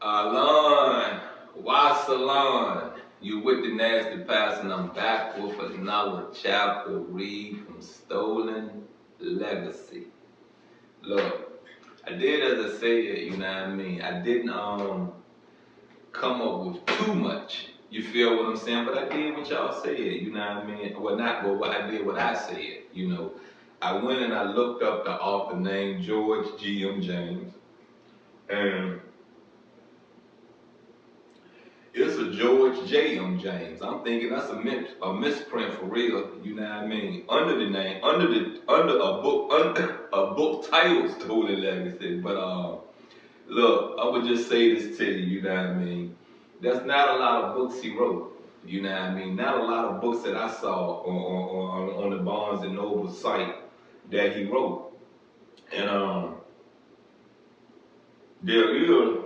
Alon, Wasalon, you with the nasty past, and I'm back with another chapter read from Stolen Legacy. Look, I did as I said, you know what I mean? I didn't come up with too much. You feel what I'm saying? But I did what y'all said, you know what I mean? Well, not well, what I did what I said, you know. I went and I looked up the author named George G.M. James, and it's a George J.M. James. I'm thinking that's a misprint for real. You know what I mean? Under the name, under a book title Stolen Legacy. But look, I would just say this to you. You know what I mean? There's not a lot of books he wrote. You know what I mean? Not a lot of books that I saw on the Barnes and Noble site that he wrote. And there is,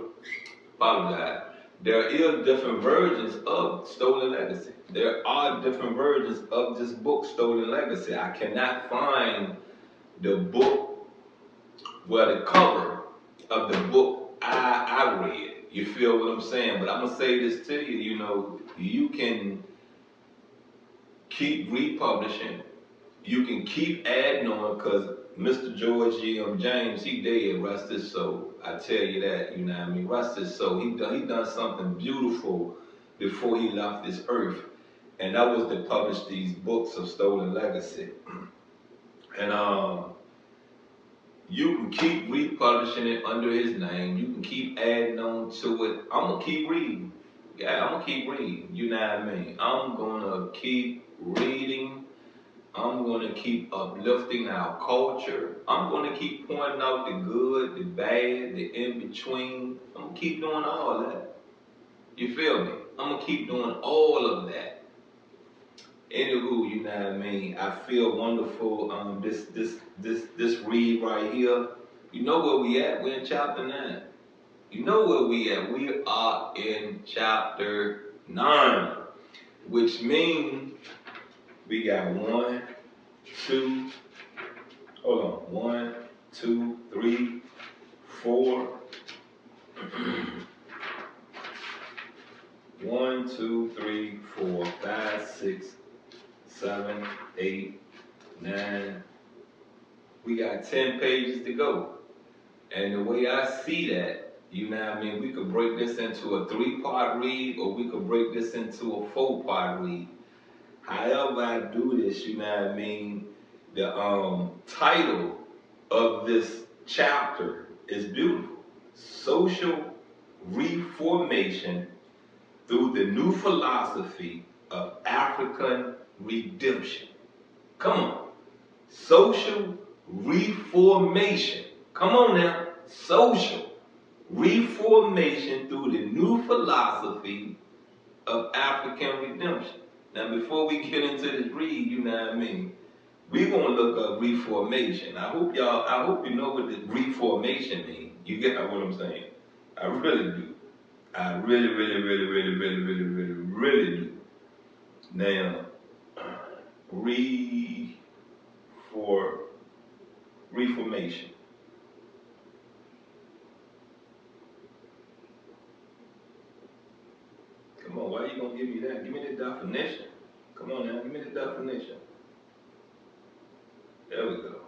apologize. There is different versions of Stolen Legacy. There are different versions of this book, Stolen Legacy. I cannot find the book, well, the cover of the book I read. You feel what I'm saying? But I'm going to say this to you, you know, you can keep republishing. You can keep adding on, because Mr. George G.M. James, he dead, rest his soul. I tell you that, you know what I mean? Rest his soul. He done something beautiful before he left this earth. And that was to publish these books of Stolen Legacy. And you can keep republishing it under his name. You can keep adding on to it. I'm going to keep reading. Yeah, I'm going to keep reading. You know what I mean? I'm going to keep reading. I'm going to keep uplifting our culture. I'm going to keep pointing out the good, the bad, the in-between. I'm going to keep doing all that. You feel me? I'm going to keep doing all of that. Anywho, you know what I mean? I feel wonderful. This read right here. You know where we at? We're in chapter 9. You know where we at? We are in chapter 9. Which means we got 1, 2, hold on, 1, 2, 3, 4. 1, 2, 3, 4, 5, 6, 7, 8, 9. We got 10 pages to go. And the way I see that, you know what I mean, we could break this into a 3-part read, or we could break this into a 4-part read. However I do this, you know what I mean, the title of this chapter is beautiful. Social Reformation through the New Philosophy of African Redemption. Come on. Social Reformation. Come on now. Social Reformation through the New Philosophy of African Redemption. Now, before we get into this read, you know what I mean, we're going to look up reformation. I hope you know what the reformation means. You get what I'm saying? I really do. I really do. Now, reformation. Come on, why you going to give me that? Give me the definition. Come on now, give me the definition. There we go.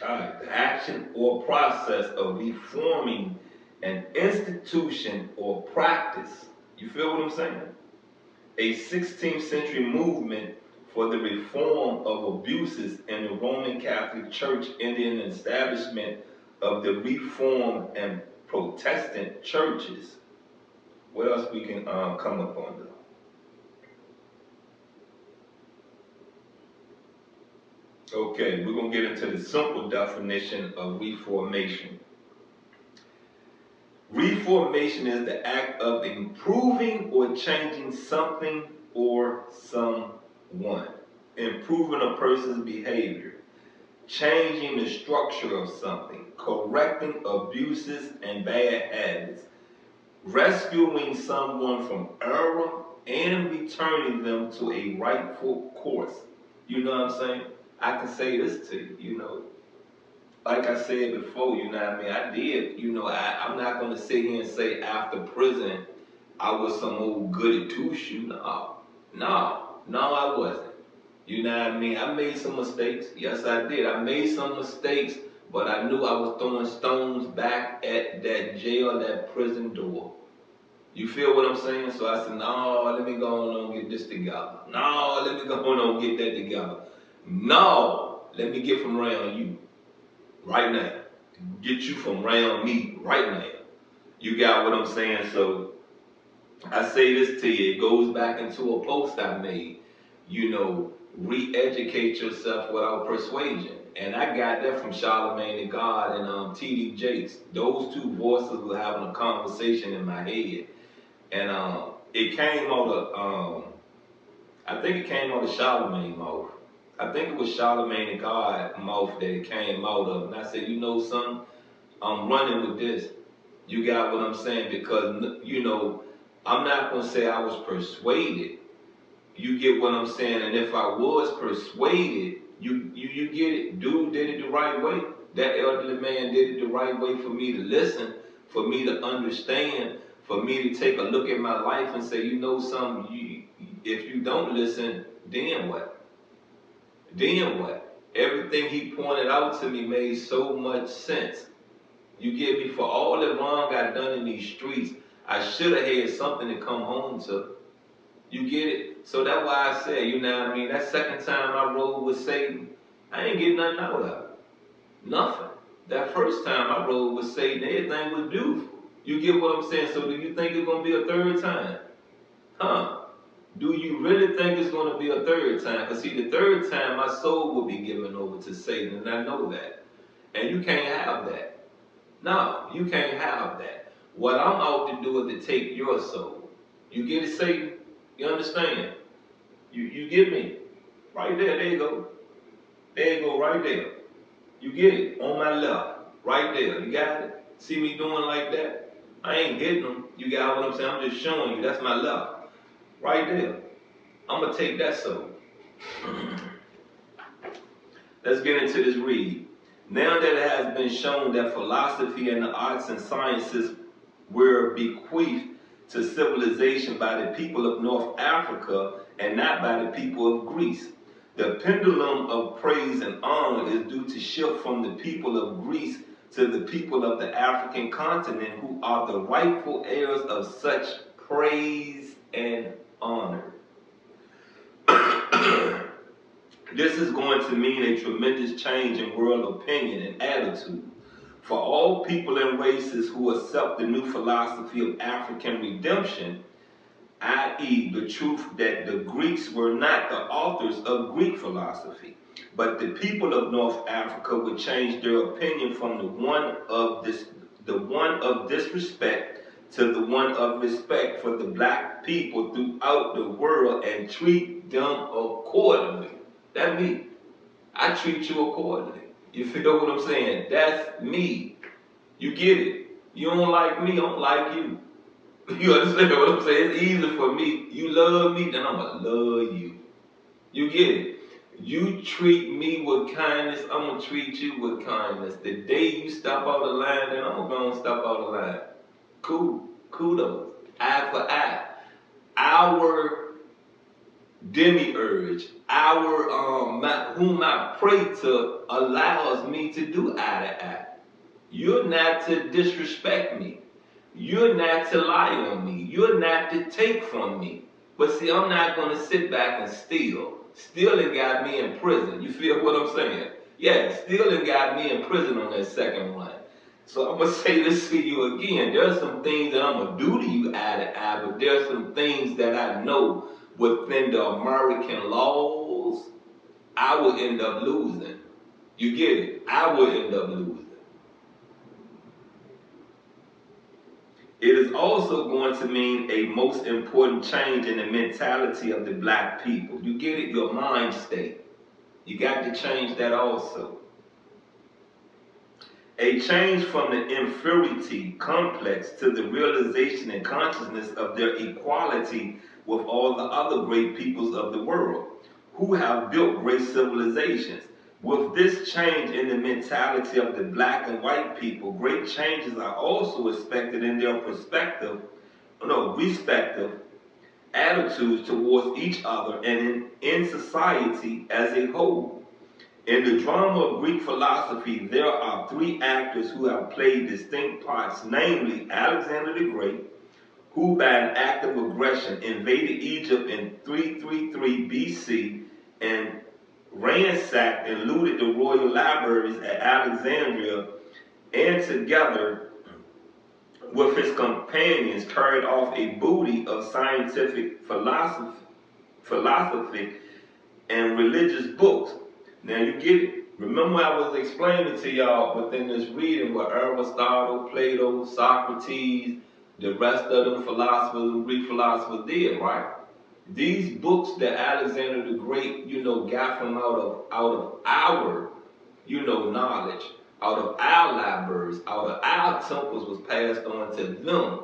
Alright, the action or process of reforming an institution or practice. You feel what I'm saying? A 16th century movement for the reform of abuses in the Roman Catholic Church and the establishment of the Reformed and Protestant churches. What else we can come up under? Okay, we're going to get into the simple definition of reformation. Reformation is the act of improving or changing something or someone. Improving a person's behavior. Changing the structure of something. Correcting abuses and bad habits. Rescuing someone from error and returning them to a rightful course. You know what I'm saying? I can say this to you, you know. like I said before, you know what I mean? I did, I'm not going to sit here and say after prison I was some old goody two-shoe. No, I wasn't. You know what I mean? I made some mistakes. Yes, I did. I made some mistakes, but I knew I was throwing stones back at that jail, that prison door. You feel what I'm saying? So I said, no, let me go on and get this together. No, let me go on and get that together. No, let me get from around you right now. Get you from around me right now. You got what I'm saying? So I say this to you. It goes back into a post I made. Re-educate yourself without persuasion. And I got that from Charlemagne the God and T.D. Jakes. Those two voices were having a conversation in my head. And it came out of, I think it came out of Charlemagne's mouth. I think it was Charlemagne the God mouth that it came out of. And I said, son, I'm running with this. You got what I'm saying? Because, I'm not going to say I was persuaded. You get what I'm saying? And if I was persuaded, you get it. Dude did it the right way. That elderly man did it the right way for me to listen, for me to understand, for me to take a look at my life and say, something, if you don't listen, then what? Then what? Everything he pointed out to me made so much sense. You get me? For all the wrong I done in these streets, I should have had something to come home to. You get it? So that's why I said, you know what I mean? That second time I rode with Satan, I ain't get nothing out of it. Nothing. That first time I rode with Satan, everything was beautiful. You get what I'm saying? So do you think it's going to be a third time? Huh? Do you really think it's going to be a third time? Because see, the third time my soul will be given over to Satan, and I know that. And you can't have that. No, you can't have that. What I'm out to do is to take your soul. You get it, Satan? You understand? You get me? Right there, there you go. There you go, right there. You get it? On my left. Right there. You got it? See me doing like that? I ain't hitting them. You got what I'm saying? I'm just showing you. That's my left. Right there. I'm going to take that soul. Let's get into this read. Now that it has been shown that philosophy and the arts and sciences were bequeathed to civilization by the people of North Africa and not by the people of Greece, the pendulum of praise and honor is due to shift from the people of Greece to the people of the African continent, who are the rightful heirs of such praise and honor. This is going to mean a tremendous change in world opinion and attitude. For all people and races who accept the new philosophy of African redemption, i.e. the truth that the Greeks were not the authors of Greek philosophy, but the people of North Africa would change their opinion from the one of disrespect to the one of respect for the black people throughout the world and treat them accordingly. That's me. I treat you accordingly. You feel what I'm saying? That's me. You get it? You don't like me, I don't like you. You understand what I'm saying? It's easy for me. You love me, then I'm going to love you. You get it? You treat me with kindness, I'm going to treat you with kindness. The day you step out of line, then I'm going to step out of line. Cool. Kudos. Eye for eye. Our demiurge, whom I pray to, allows me to do eye to eye. You're not to disrespect me. You're not to lie on me. You're not to take from me. But see, I'm not going to sit back and steal. Stealing got me in prison. You feel what I'm saying? Yeah, stealing got me in prison on that second one. So I'm going to say this to you again. There's some things that I'm going to do to you eye to eye, but there's some things that I know within the American laws, I would end up losing. You get it? I would end up losing. It is also going to mean a most important change in the mentality of the black people. You get it? Your mind state. You got to change that also. A change from the inferiority complex to the realization and consciousness of their equality with all the other great peoples of the world who have built great civilizations. With this change in the mentality of the black and white people, great changes are also expected in their respective attitudes towards each other and in society as a whole. In the drama of Greek philosophy, there are three actors who have played distinct parts, namely Alexander the Great, who by an act of aggression invaded Egypt in 333 BC and ransacked and looted the royal libraries at Alexandria, and together with his companions carried off a booty of scientific philosophy and religious books. Now you get it. Remember I was explaining to y'all within this reading what Aristotle, Plato, Socrates, the rest of them philosophers and Greek philosophers did, right? These books that Alexander the Great, got from out of our, knowledge, out of our libraries, out of our temples was passed on to them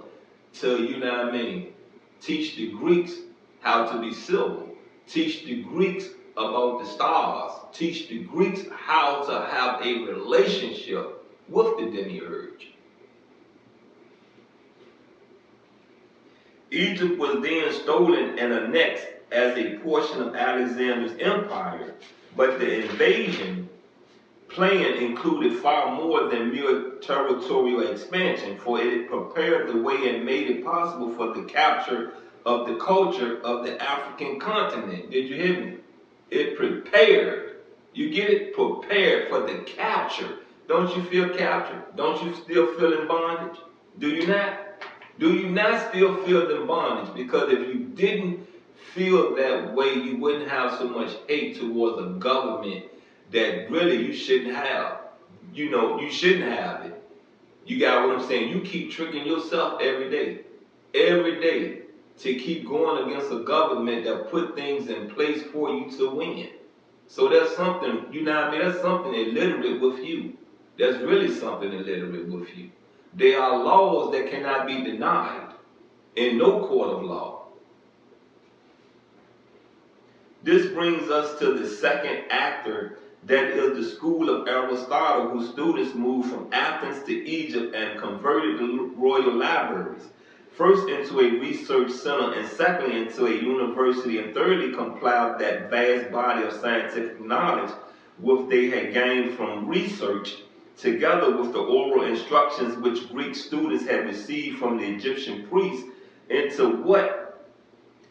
to, teach the Greeks how to be civil, teach the Greeks about the stars, teach the Greeks how to have a relationship with the demiurge. Egypt was then stolen and annexed as a portion of Alexander's empire, but the invasion plan included far more than mere territorial expansion, for it prepared the way and made it possible for the capture of the culture of the African continent. Did you hear me? It prepared. You get it? Prepared for the capture. Don't you feel captured? Don't you still feel in bondage? Do you not? Do you not still feel the bondage? Because if you didn't feel that way, you wouldn't have so much hate towards a government that really you shouldn't have. You shouldn't have it. You got what I'm saying? You keep tricking yourself every day to keep going against a government that put things in place for you to win. So that's something, that's something illiterate with you. That's really something illiterate with you. There are laws that cannot be denied in no court of law. This brings us to the second actor, that is the school of Aristotle, whose students moved from Athens to Egypt and converted the royal libraries, first into a research center and secondly into a university, and thirdly compiled that vast body of scientific knowledge which they had gained from research, together with the oral instructions which Greek students had received from the Egyptian priests, into what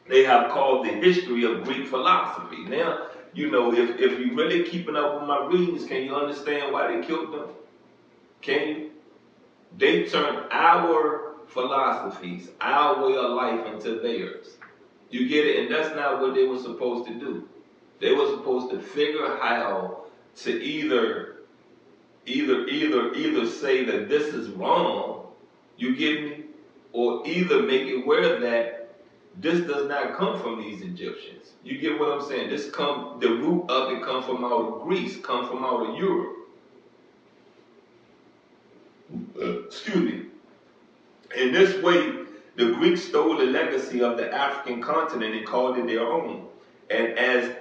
they have called the history of Greek philosophy. Now, if you're really keeping up with my readings, can you understand why they killed them? Can you? They turned our philosophies, our way of life, into theirs. You get it? And that's not what they were supposed to do. They were supposed to figure how to either say that this is wrong, you get me? Or either make it aware that this does not come from these Egyptians. You get what I'm saying? The root of it comes from out of Greece, come from out of Europe. Excuse me. In this way, the Greeks stole the legacy of the African continent and called it their own. And as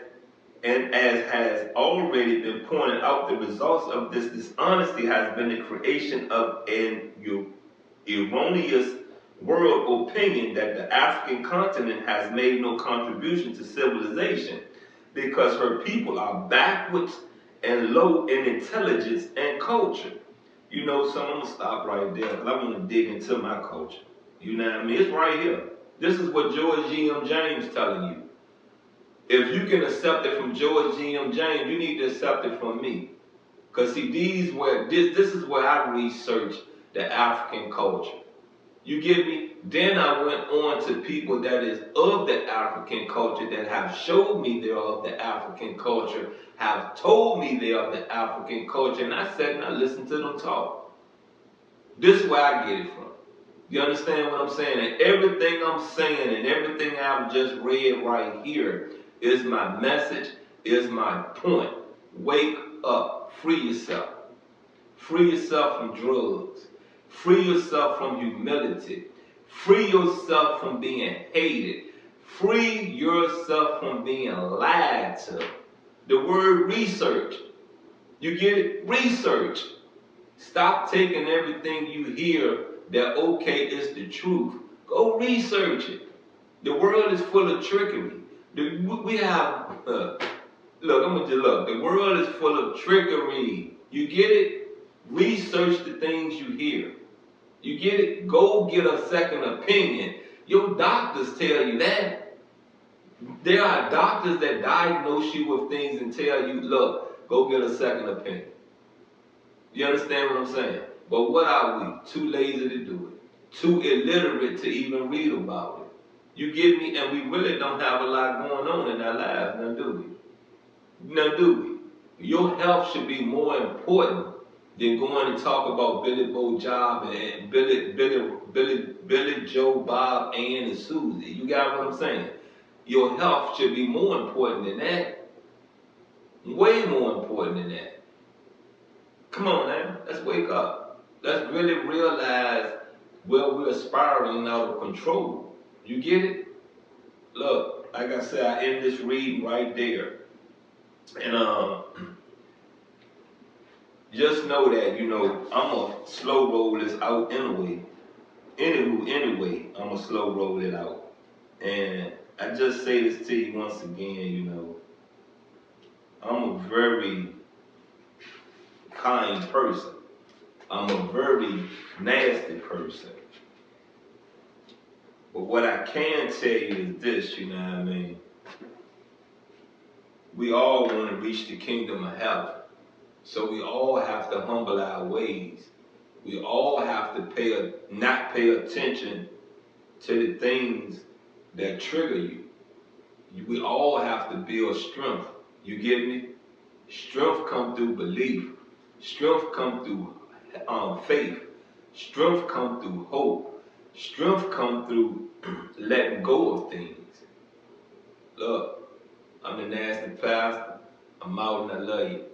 has already been pointed out, the results of this dishonesty has been the creation of an erroneous world opinion that the African continent has made no contribution to civilization because her people are backwards and low in intelligence and culture. So I'm going to stop right there because I want to dig into my culture. You know what I mean? It's right here. This is what George G.M. James telling you. If you can accept it from George G.M. James, you need to accept it from me. Because see, this is where I researched the African culture. You get me? Then I went on to people that is of the African culture that have showed me they're of the African culture, have told me they're of the African culture, and I sat and I listened to them talk. This is where I get it from. You understand what I'm saying? And everything I'm saying and everything I've just read right here is my message, is my point. Wake up. Free yourself. Free yourself from drugs. Free yourself from humility. Free yourself from being hated. Free yourself from being lied to. The word research. You get it? Research. Stop taking everything you hear that okay is the truth. Go research it. The world is full of trickery. We have, look, I'm gonna just look. The world is full of trickery. You get it? Research the things you hear. You get it? Go get a second opinion. Your doctors tell you that. There are doctors that diagnose you with things and tell you, look, go get a second opinion. You understand what I'm saying? But what are we? Too lazy to do it. Too illiterate to even read about it. You get me? And we really don't have a lot going on in our lives, now do we? Now do we? Your health should be more important than going and talk about Billy Bo Job and Billy Joe, Bob, Ann, and Susie. You got what I'm saying? Your health should be more important than that. Way more important than that. Come on now, let's wake up. Let's really realize where we're spiraling out of control. You get it? Look, like I said, I end this reading right there. And just know that, I'm going to slow roll this out anyway. Anyway, I'm going to slow roll it out. And I just say this to you once again, I'm a very kind person. I'm a very nasty person. But what I can tell you is this, you know what I mean? We all want to reach the kingdom of heaven. So we all have to humble our ways. We all have to not pay attention to the things that trigger you. We all have to build strength. You get me? Strength come through belief. Strength come through faith. Strength come through hope. Strength come through letting go of things. Look, I'm the nasty pastor. I'm out and I love you.